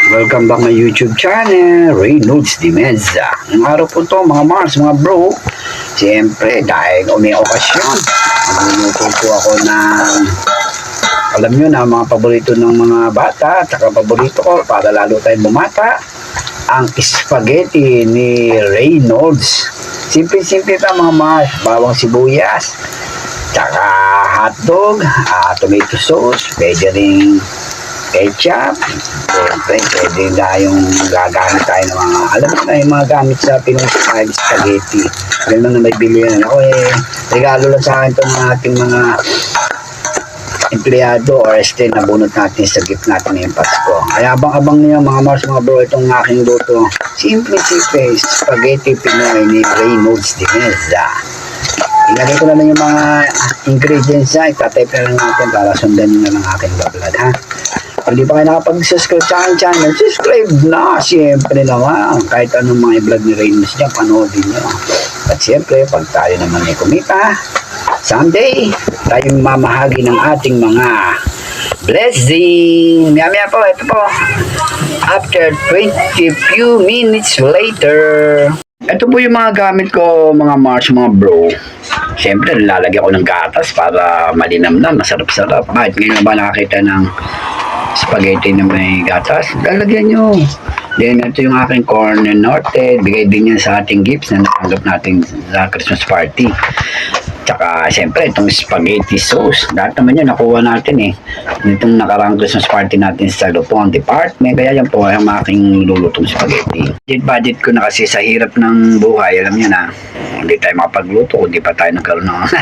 Welcome back my YouTube channel, Reynolds Dimeza. Ang araw po to mga Mars, mga bro. Siyempre, dahil may okasyon, magluluto po ako ng, alam nyo na, mga paborito ng mga bata, at saka paborito ko, para lalo tayong bumata, ang spaghetti ni Reynolds. Simple-simple pa mga Mars, bawang sibuyas, tsaka hotdog, tomato sauce, pwede rin ketchup, pwede na yung gagamit tayo ng mga, alam mo na yung mga gamit sa Pinoy style spaghetti. Alam na may bilihan ako regalo lang sa akin itong ating mga empleyado or nabunot natin sa gift natin ngayong Pasko. Kaya abang-abang niyo mga Mars, mga bro, itong aking luto. Simple spaghetti Pinoy ni Reynolds Dimeza. Ilagay ko na lang yung mga ingredients na, itatype na lang natin para sundan nyo na lang aking bablad, ha? Kung di pa kayo nakapag-subscribe sa aking channel, subscribe na! Siyempre naman, kahit anong mga i-vlog ni Reynolds niya, panoodin nyo. At siyempre, pag tayo naman ay kumita, someday, tayo mamahagi ng ating mga blessing. Maya po, ito po. After 20 few minutes later, ito po yung mga gamit ko, mga Mars, mga bro. Siyempre, lalagyan ko ng gatas para malinamnam, masarap-sarap. Kahit ngayon ba nakakita ng spaghetti na may gatas, lalagyan nyo. Then, ito yung aking corn and norte. Bigay din yan sa ating gifts na natanggap natin sa Christmas party. Tsaka, siyempre, itong spaghetti sauce. Lahat naman yan, nakuha natin itong nakarang Christmas party natin sa Lupon Department. Kaya yan po ang aking lulutong spaghetti. Budget ko na kasi sa hirap ng buhay. Alam niyo na, hindi tayo makapagluto, hindi pa tayo nagkaroon ng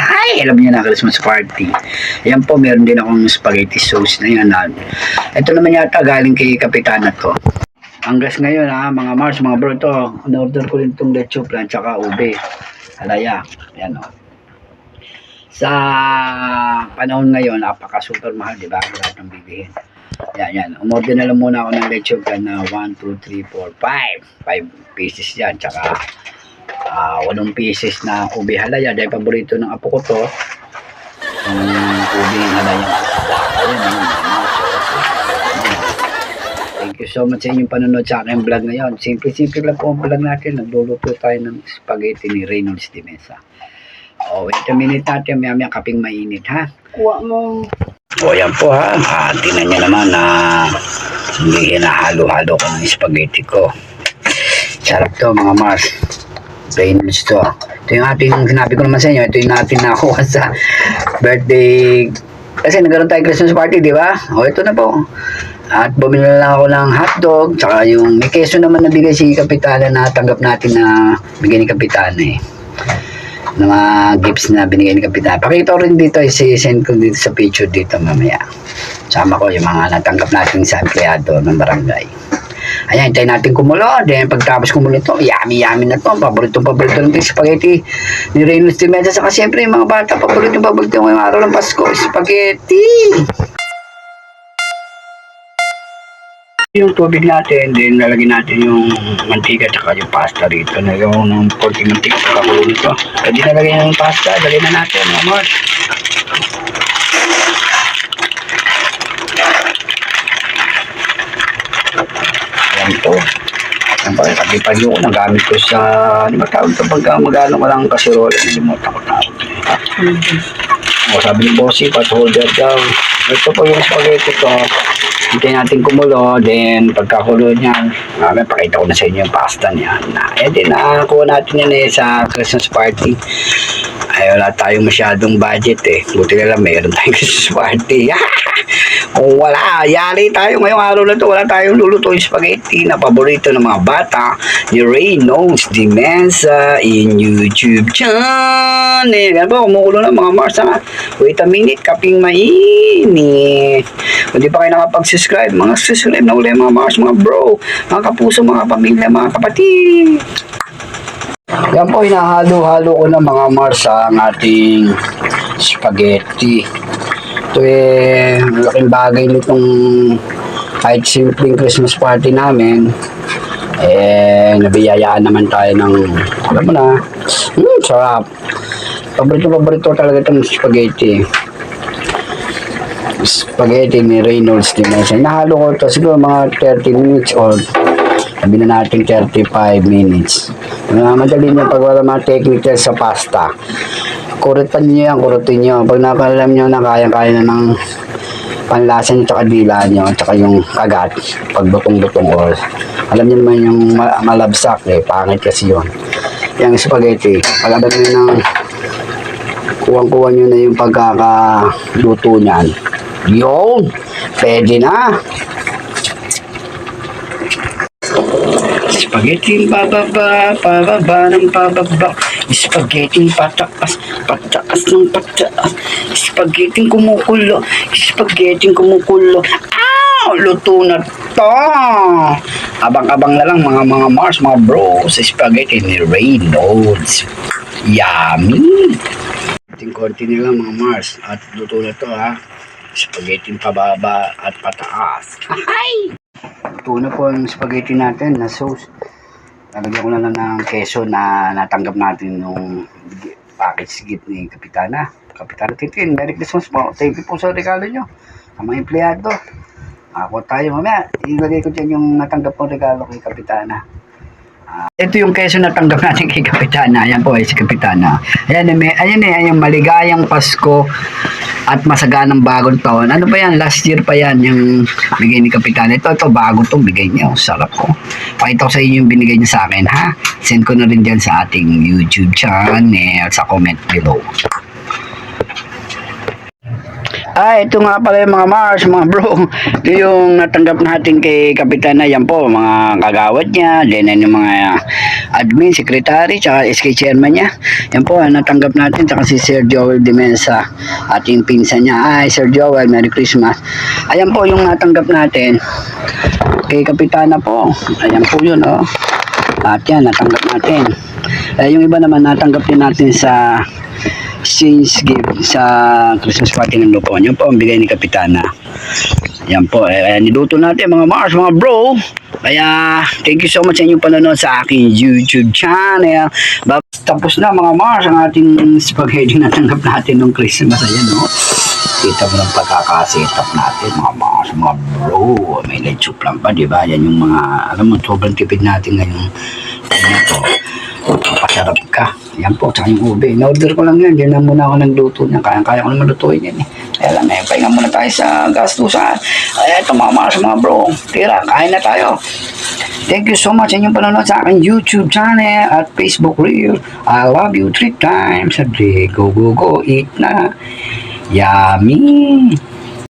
alam niyo na, Christmas party. Ayan po, meron din akong spaghetti sauce na yan. Ito naman yata galing kay Kapitana to. Ang gas ngayon mga Mars, mga bro, ito, in-order ko rin itong leche plan tsaka ube. Halaya, yan sa panahon ngayon, napaka-super mahal, di ba? Lahat ng bibihin. Yan. Umorder na lang muna ako ng leche plan na 1, 2, 3, 4, 5. 5 pieces yan. Tsaka 8 pieces na ube halaya. Dahil paborito ng apo ko to. Yung ube halaya. Thank you so much sa inyong panonood sa aking vlog ngayon. Simple lang po ang vlog natin. Nagluluto tayo ng spaghetti ni Reynolds Dimeza. Wait a minute natin, maya kaping mainit, ha? Kuha mo. Yan po, ha? Tingnan nyo naman na hindi hinahalo-halo ko ng spaghetti ko. Sarap to, mga Mars. Reynolds to. Ito yung ating, sinabi ko naman sa inyo, ito yung natin nakuha sa birthday. Kasi nagkaroon tayo Christmas party, di ba? Ito na po. At bumili na lang ako ng hotdog, tsaka yung may keso naman na bigay si Kapitana na tanggap natin na bigay ni Kapitana ng mga gifts na binigay ni Kapitan. Pakita ko rin dito, i-send ko dito sa picture dito mamaya. Sama ko yung mga natanggap natin sa empleyado ng barangay. Ayan, hintayin natin kumulo. Then pagtapos kumulo ito, yummy na ito. Paborito ng spaghetti ni Reynolds Dimeza. Saka siyempre yung mga bata, paborito ngayong araw ng Pasko, spaghetti. Yung tubig natin, then lalagyan natin yung mantika at yung pasta rito. Nagawa ng porking mantika sa kakulo nito. Pwede nalagyan yung pasta, dali na natin, mga Mars. Ayan ito. Ayan pa, pag-ipag ko, nagamit ko sa, ano ba tawag ito, pagka magano ko lang kasirola, nalimutan ko tawag. Sabi ni Bossy, pass holder daw. Ito po yung spaghetti ko. Hintayin natin kumulo, then pagkakulo niyan, pakita ko na sa inyo yung pasta niya. Then nakakuha natin yan sa Christmas party. Wala tayong masyadong budget Buti na lang mayroon tayong Christmas party. Kung wala, yari tayo ngayong araw na to. Wala tayong lulutuin spaghetti na paborito ng mga bata ni Reynolds Dimeza in YouTube channel. Yan po, kumukulo na mga Mars, ha? Wait a minute, kaping mainit. Kung di pa kayo nakapag-subscribe, subscribe na ulit mga Mars, mga bro, mga kapuso, mga pamilya, mga kapatid. Yan po, hinahalo-halo ko na mga Mars ang ating spaghetti. Ito malaking bagay nitong kahit simpleng Christmas party namin. Nabiyayaan naman tayo ng, alam mo na, sarap. Paborito talaga itong spaghetti. spaghetti ni Reynolds Dimension. Nahalo ko ito siguro mga 30 minutes or sabi na natin 35 minutes. Madali niya pag wala mga technical sa pasta. Kurutan niyo yan, kurutin niyo. Pag napalam niyo na kaya-kaya na ng panlasa niyo tsaka dila niyo tsaka yung kagat pag butong-butong or alam niyo naman yung malabsak pangit kasi yun. Yung spaghetti, pag alam niyo ng kuwang-kuwa niyo na yung pagkakaluto niyan. Yun, pwede na. Spaghetti pababa, pababa ng pababa. Spaghetti pataas, pataas ng pataas. Spaghetti kumukulo, spaghetti kumukulo. Luto na to. Abang-abang na lang mga Mars, mga bro, sa spaghetti ni Reynolds. Yummy. Konti nila mga Mars. At luto na to ha. Spaghetti pababa at pataas. Ay! Luto na po ang spaghetti natin na sauce. Lalagyan ko na lang ng keso na natanggap natin nung package gift ni Kapitana. Kapitana Titin, Merry Christmas po. Thank you po sa regalo nyo. Ang mga empleyado. Ako tayo mamaya. Ilagay ko dyan yung natanggap kong regalo kay Kapitana. Ito yung keso na tanggap natin kay Kapitana. Ayan po ay si Kapitana. Ayan maligayang Pasko at masaganang bagong taon. Ano ba yan? Last year pa yan yung bigay ni Kapitana. Ito bago itong bigay niya. Sarap ko. Pakita ko sa inyo yung binigay niya sa akin ha. Send ko na rin dyan sa ating YouTube channel sa comment below. Ito nga pala yung mga Mars, mga bro. Ito yung natanggap natin kay Kapitana. Yan po, mga kagawad niya. Then yung mga admin, secretary, tsaka SK chairman niya. Yan po, natanggap natin. Tsaka si Sir Joel Dimensa, ating pinsan niya. Sir Joel, Merry Christmas. Ayan po yung natanggap natin kay Kapitana po. Ayan po yun, oh. At yan, natanggap natin. Yung iba naman, natanggap din natin sa exchange gift sa Christmas party ng Lupon. Yun po ang bigay ni Kapitana. Yan po, niluto natin mga Mars, mga bro. Kaya thank you so much sa inyong panonood sa aking YouTube channel. Tapos na mga Mars ang ating spaghetti na tanggap natin nung Christmas. Ayan, no? Kita mo ng pagkakasetap natin mga Mars, mga bro. May lechup lang pa, di ba? Yan yung mga, alam mo, sobrang tipid natin ngayon. Ayan to. Papasarap ka. Yan po, tsaka yung ube. In-order ko lang yan. Diyan na muna ako nagluto niya. Kaya ko naman lutuin yan eh. Kaya lang pahinga muna tayo sa gastusan. Ito mga Mars, mga bro. Tira, kain na tayo. Thank you so much sa inyong panonood sa aking YouTube channel at Facebook Reel. I love you 3 times a day. Go, go, go. Eat na. Yummy.